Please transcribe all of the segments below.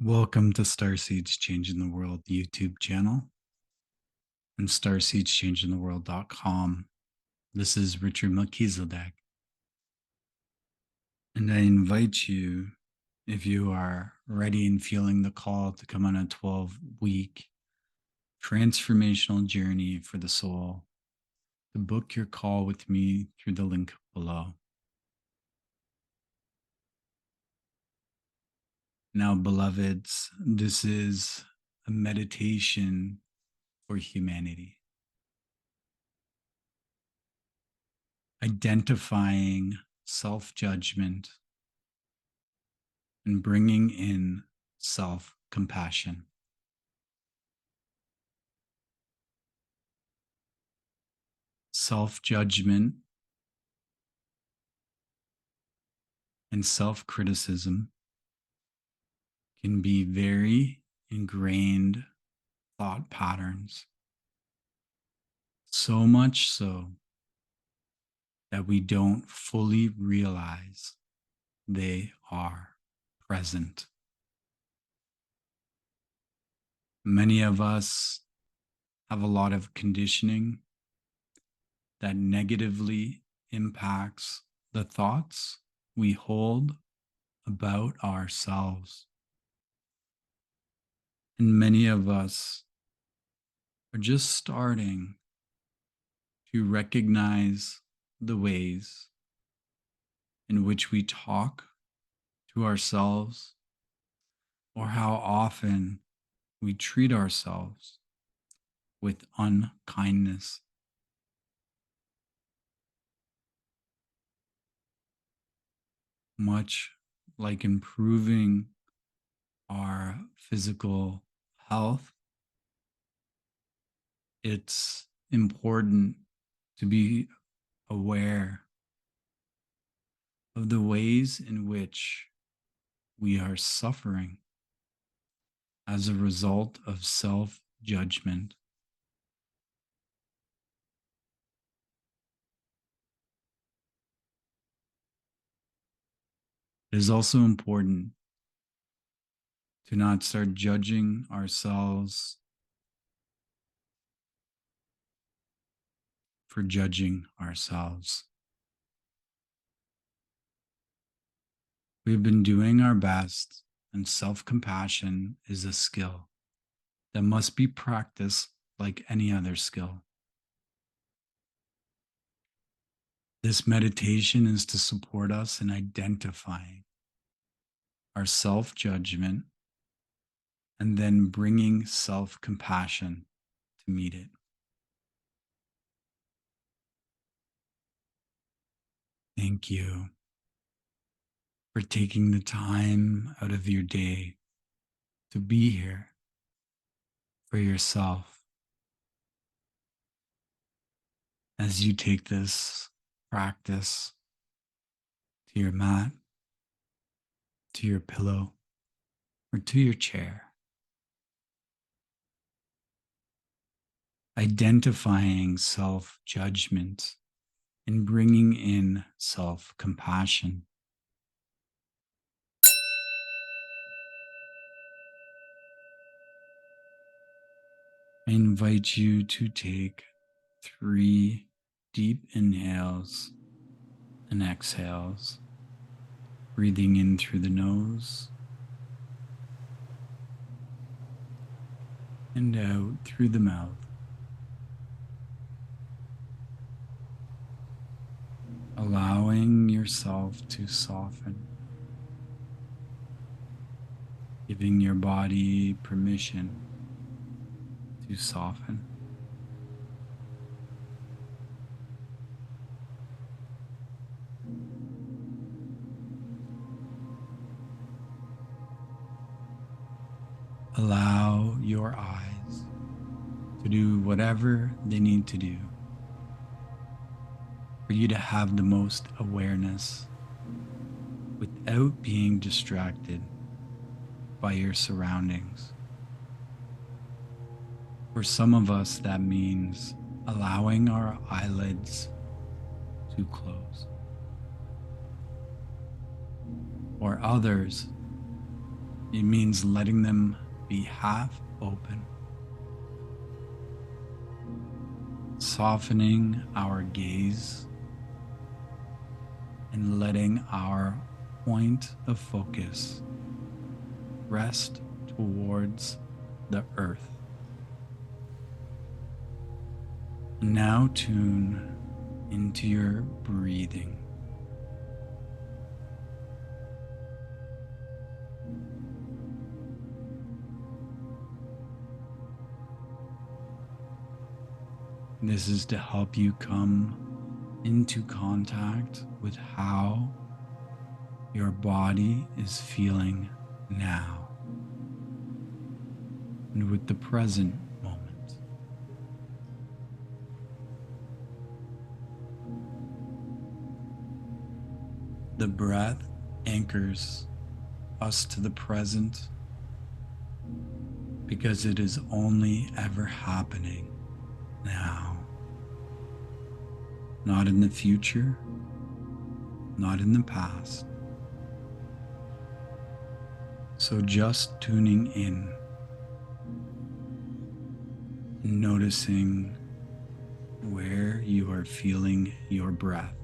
Welcome to Starseeds Changing the World YouTube channel and StarseedsChangingTheWorld.com. This is Richard Melchizedek. And I invite you, if you are ready and feeling the call to come on a 12-week transformational journey for the soul, to book your call with me through the link below. Now, beloveds, this is a meditation for humanity. Identifying self-judgment and bringing in self-compassion. Self-judgment and self-criticism can be very ingrained thought patterns, so much so that we don't fully realize they are present. Many of us have a lot of conditioning that negatively impacts the thoughts we hold about ourselves. And many of us are just starting to recognize the ways in which we talk to ourselves, or how often we treat ourselves with unkindness. Much like improving our physical health, it's important to be aware of the ways in which we are suffering as a result of self-judgment. It is also important to not start judging ourselves for judging ourselves. We've been doing our best, and self-compassion is a skill that must be practiced like any other skill. This meditation is to support us in identifying our self-judgment and then bringing self-compassion to meet it. Thank you for taking the time out of your day to be here for yourself. As you take this practice to your mat, to your pillow, or to your chair, identifying self-judgment and bringing in self-compassion. I invite you to take 3 deep inhales and exhales, breathing in through the nose and out through the mouth. Allowing yourself to soften, giving your body permission to soften. Allow your eyes to do whatever they need to do for you to have the most awareness without being distracted by your surroundings. For some of us, that means allowing our eyelids to close. For others, It means letting them be half open, softening our gaze and letting our point of focus rest towards the earth. Now tune into your breathing. This is to help you come into contact with how your body is feeling now and with the present moment. The breath anchors us to the present because it is only ever happening now. Not in the future, not in the past. So just tuning in and noticing where you are feeling your breath.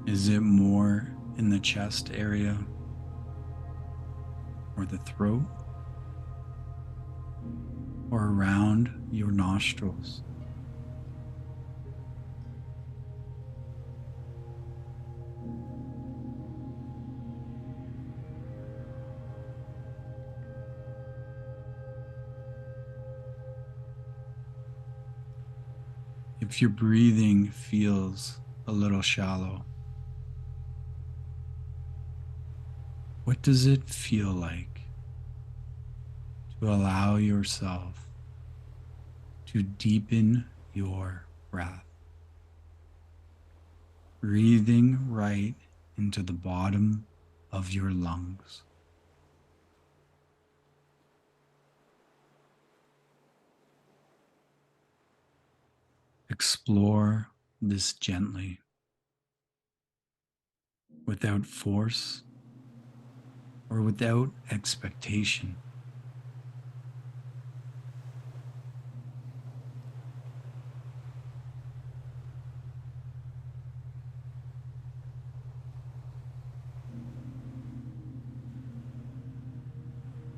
Is it more in the chest area or the throat or around your nostrils? If your breathing feels a little shallow, what does it feel like to allow yourself to deepen your breath? Breathing right into the bottom of your lungs. Explore this gently, without force or without expectation.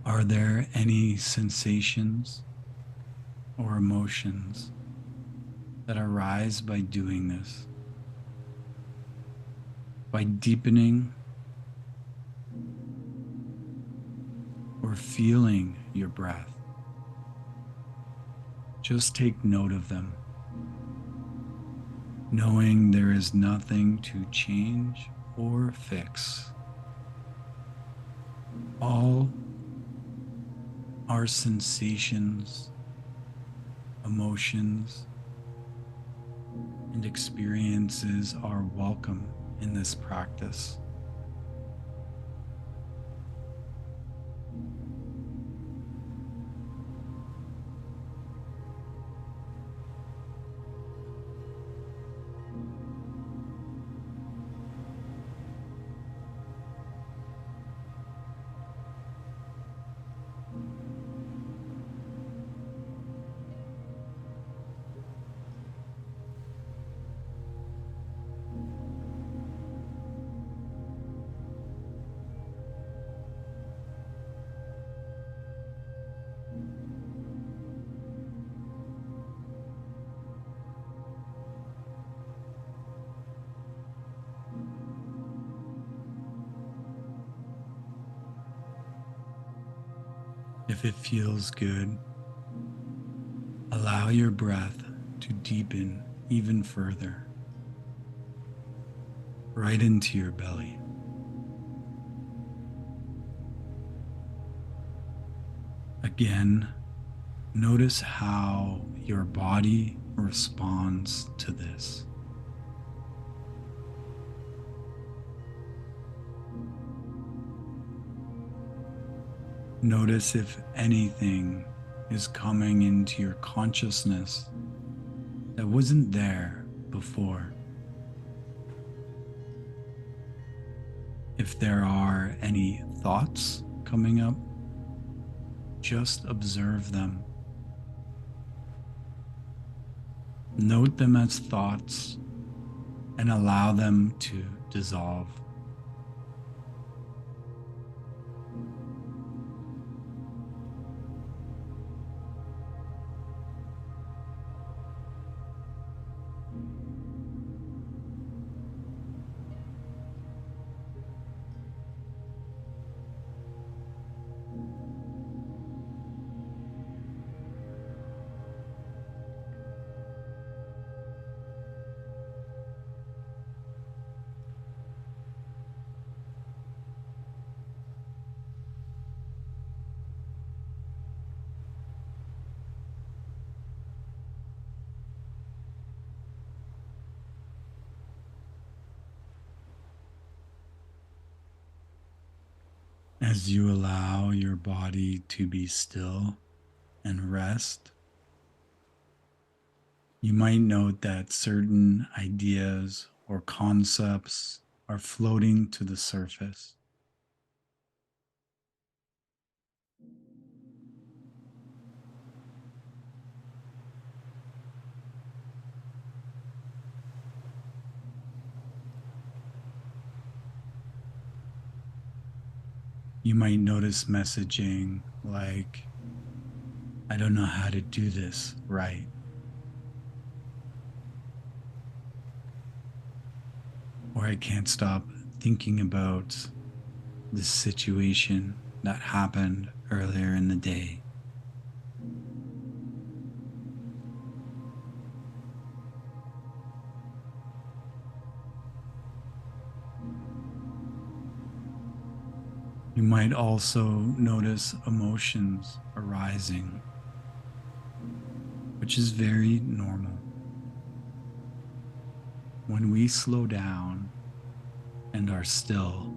Are there any sensations or emotions that arise by doing this? By deepening or feeling your breath? Just take note of them, knowing there is nothing to change or fix. All our sensations, emotions, and experiences are welcome in this practice. If it feels good, allow your breath to deepen even further, right into your belly. Again, notice how your body responds to this. Notice if anything is coming into your consciousness that wasn't there before. If there are any thoughts coming up, just observe them. Note them as thoughts and allow them to dissolve. As you allow your body to be still and rest, you might note that certain ideas or concepts are floating to the surface. You might notice messaging like, I don't know how to do this right. Or I can't stop thinking about this situation that happened earlier in the day. You might also notice emotions arising, which is very normal. When we slow down and are still,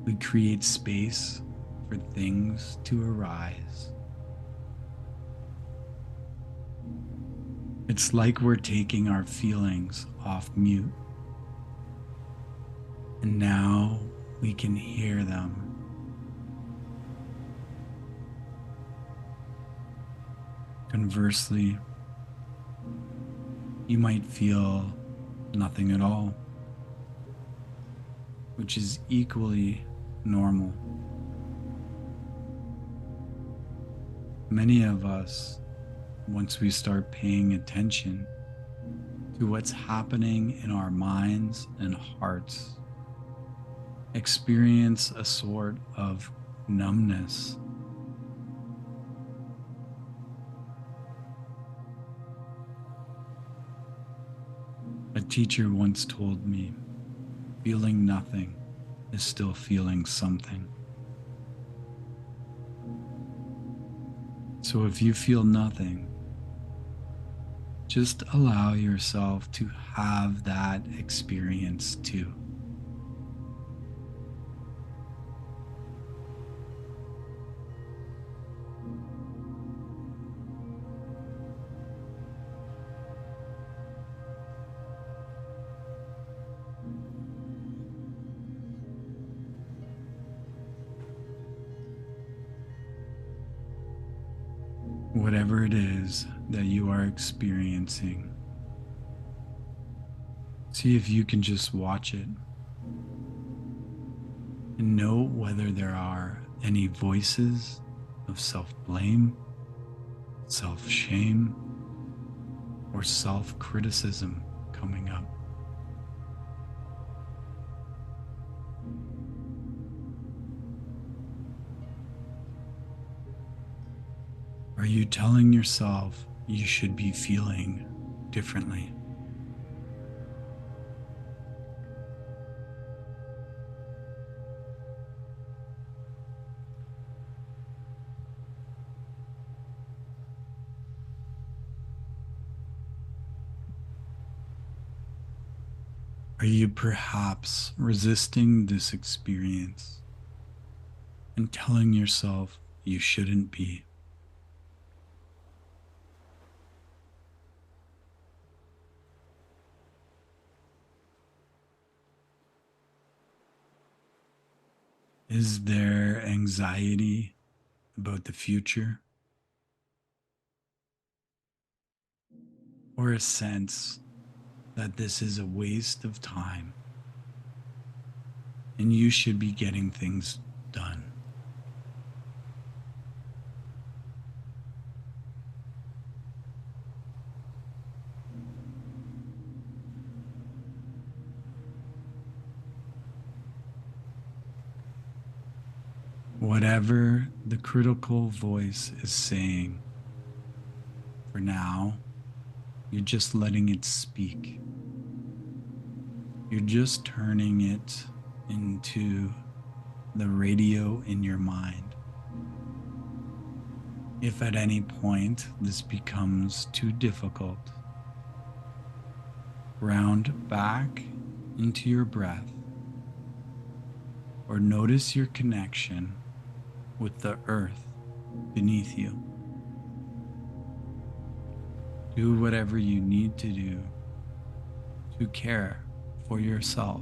we create space for things to arise. It's like we're taking our feelings off mute, and now we can hear them. Conversely, you might feel nothing at all, which is equally normal. Many of us, once we start paying attention to what's happening in our minds and hearts, experience a sort of numbness. A teacher once told me, feeling nothing is still feeling something. So if you feel nothing, just allow yourself to have that experience too. Whatever it is that you are experiencing, see if you can just watch it and note whether there are any voices of self-blame, self-shame, or self-criticism coming up. Are you telling yourself you should be feeling differently? Are you perhaps resisting this experience and telling yourself you shouldn't be. Is there anxiety about the future or a sense that this is a waste of time and you should be getting things done? Whatever the critical voice is saying, for now, you're just letting it speak. You're just turning it into the radio in your mind. If at any point this becomes too difficult, ground back into your breath or notice your connection with the earth beneath you. Do whatever you need to do to care for yourself.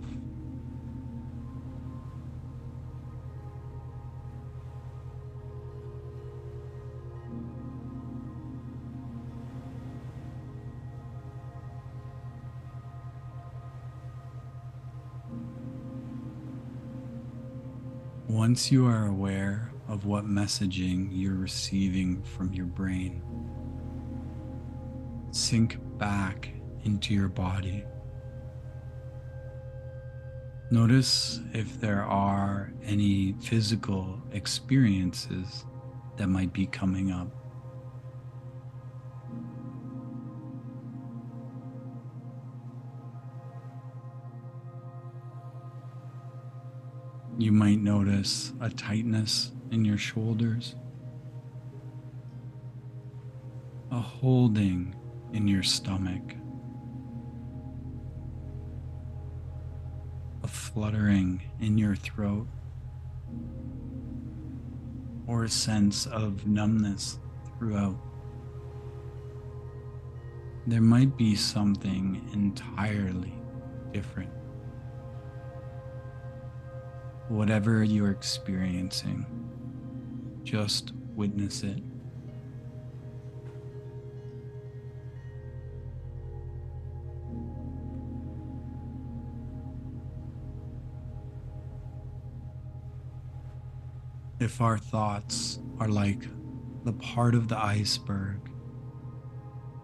Once you are aware of what messaging you're receiving from your brain, sink back into your body. Notice if there are any physical experiences that might be coming up. You might notice a tightness in your shoulders, a holding in your stomach, a fluttering in your throat, or a sense of numbness throughout. There might be something entirely different. Whatever you're experiencing, just witness it. If our thoughts are like the part of the iceberg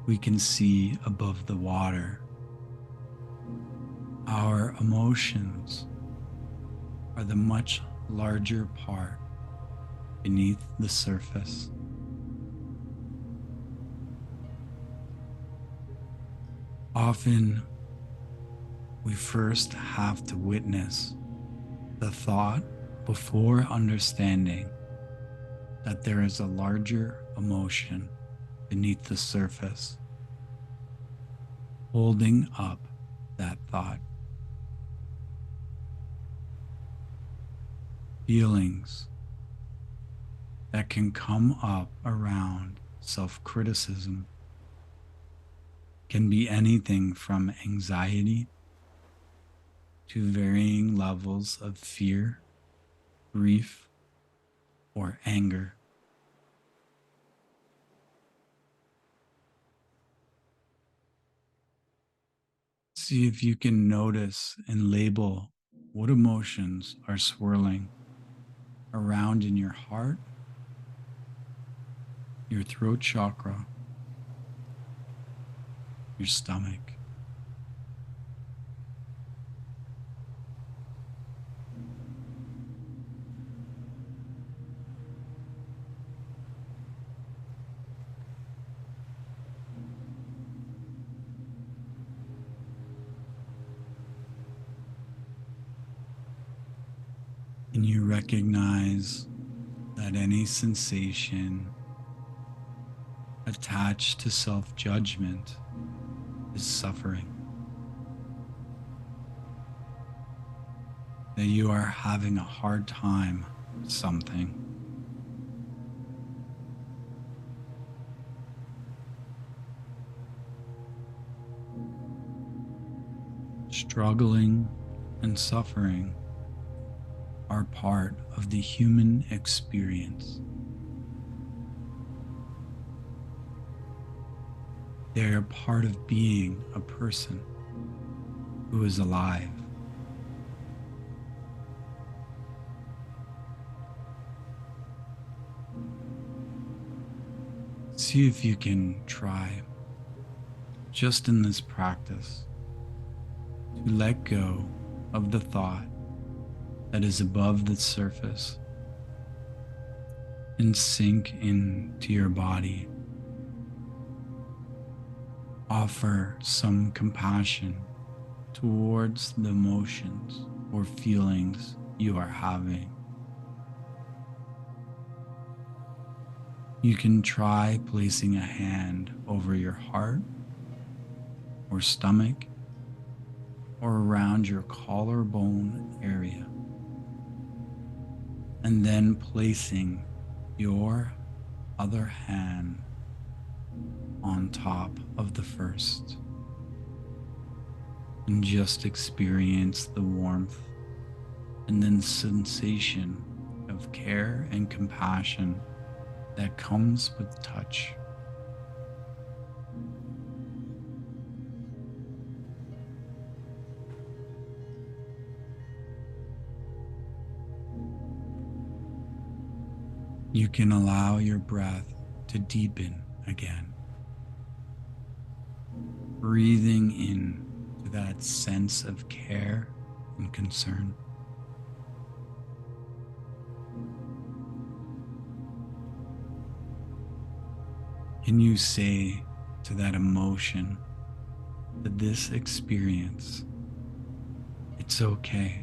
we can see above the water, our emotions are the much larger part beneath the surface. Often, we first have to witness the thought before understanding that there is a larger emotion beneath the surface, holding up that thought. Feelings that can come up around self-criticism can be anything from anxiety to varying levels of fear, grief, or anger. See if you can notice and label what emotions are swirling around in your heart, your throat chakra, your stomach. And you recognize that any sensation attached to self-judgment is suffering. That you are having a hard time something. Struggling and suffering are part of the human experience. They are part of being a person who is alive. See if you can try, just in this practice, to let go of the thought that is above the surface and sink into your body. Offer some compassion towards the emotions or feelings you are having. You can try placing a hand over your heart or stomach or around your collarbone area, and then placing your other hand on top of the first, and just experience the warmth and then sensation of care and compassion that comes with touch. You can allow your breath to deepen again, breathing in to that sense of care and concern. Can you say to that emotion, to this experience, it's okay?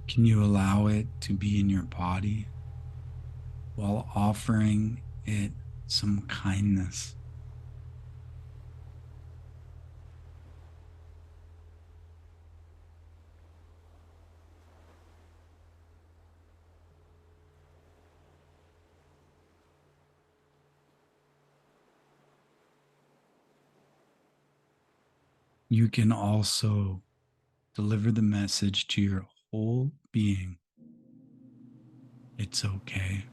Can you allow it to be in your body while offering it some kindness? You can also deliver the message to your whole being. It's okay.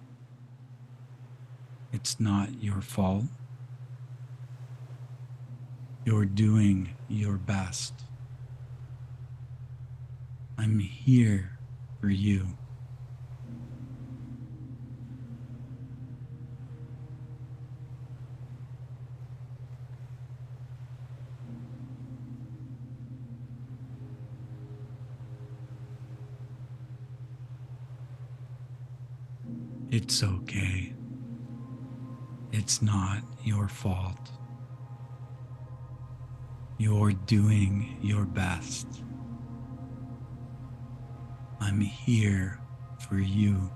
It's not your fault. You're doing your best. I'm here for you. It's okay. It's not your fault. You're doing your best. I'm here for you.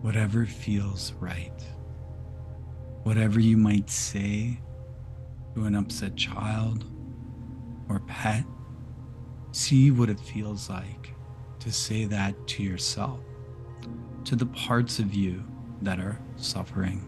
Whatever feels right, whatever you might say to an upset child or pet, see what it feels like to say that to yourself, to the parts of you that are suffering.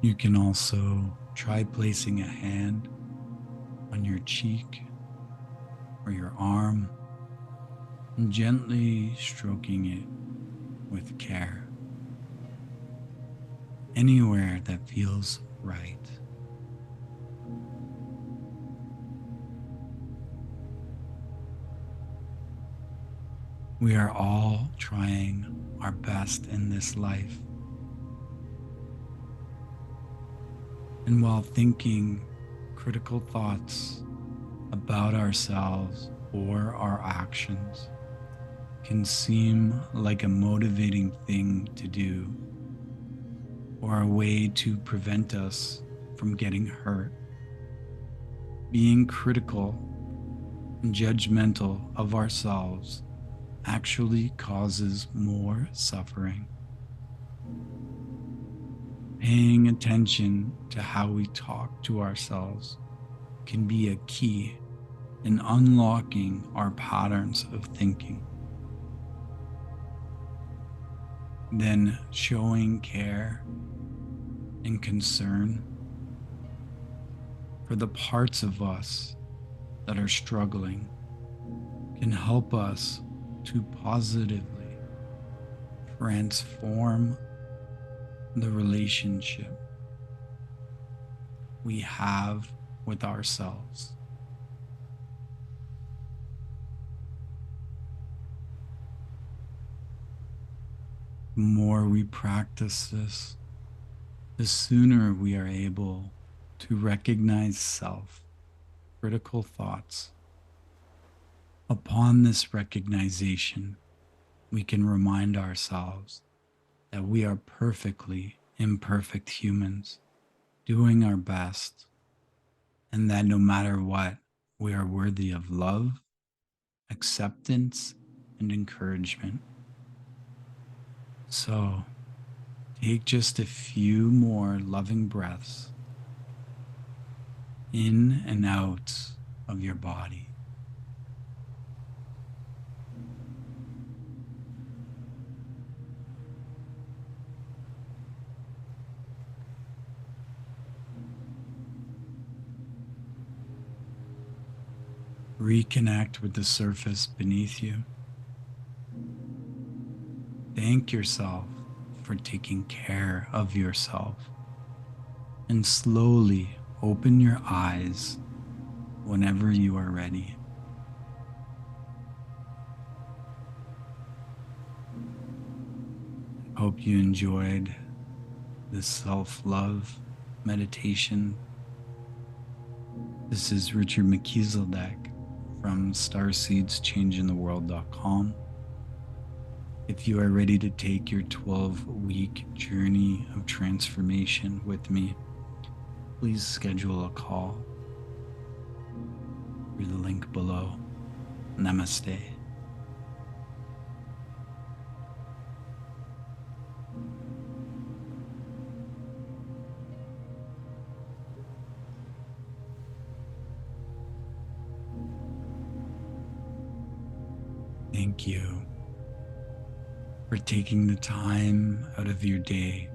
You can also try placing a hand on your cheek or your arm and gently stroking it with care. Anywhere that feels right. We are all trying our best in this life. And while thinking critical thoughts about ourselves or our actions can seem like a motivating thing to do or a way to prevent us from getting hurt, being critical and judgmental of ourselves actually causes more suffering. Paying attention to how we talk to ourselves can be a key in unlocking our patterns of thinking. Then showing care and concern for the parts of us that are struggling can help us to positively transform the relationship we have with ourselves. The more we practice this, the sooner we are able to recognize self-critical thoughts. Upon this recognition, we can remind ourselves that we are perfectly imperfect humans doing our best, and that no matter what, we are worthy of love, acceptance, and encouragement. So, take just a few more loving breaths in and out of your body. Reconnect with the surface beneath you. Thank yourself for taking care of yourself, and slowly open your eyes whenever you are ready. I hope you enjoyed this self-love meditation. This is Richard 𝕕𝕚𝕦𝕦 from StarseedsChangingTheWorld.com. If you are ready to take your 12-week journey of transformation with me, please schedule a call through the link below. Namaste. Thank you for taking the time out of your day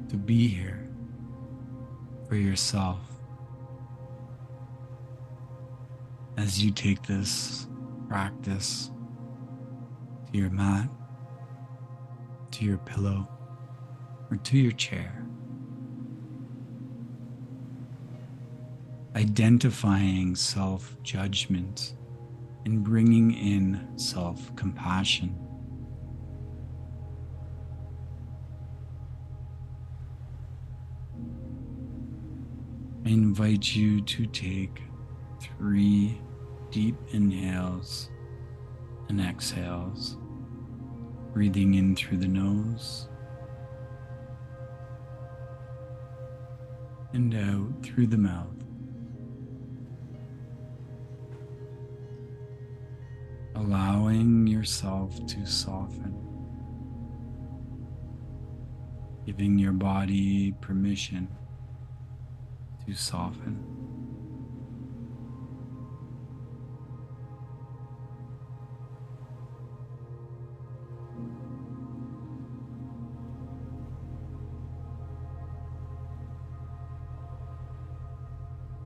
to be here for yourself. As you take this practice to your mat, to your pillow, or to your chair, identifying self-judgment and bringing in self-compassion. I invite you to take 3 deep inhales and exhales, breathing in through the nose and out through the mouth. Allowing yourself to soften, giving your body permission to soften.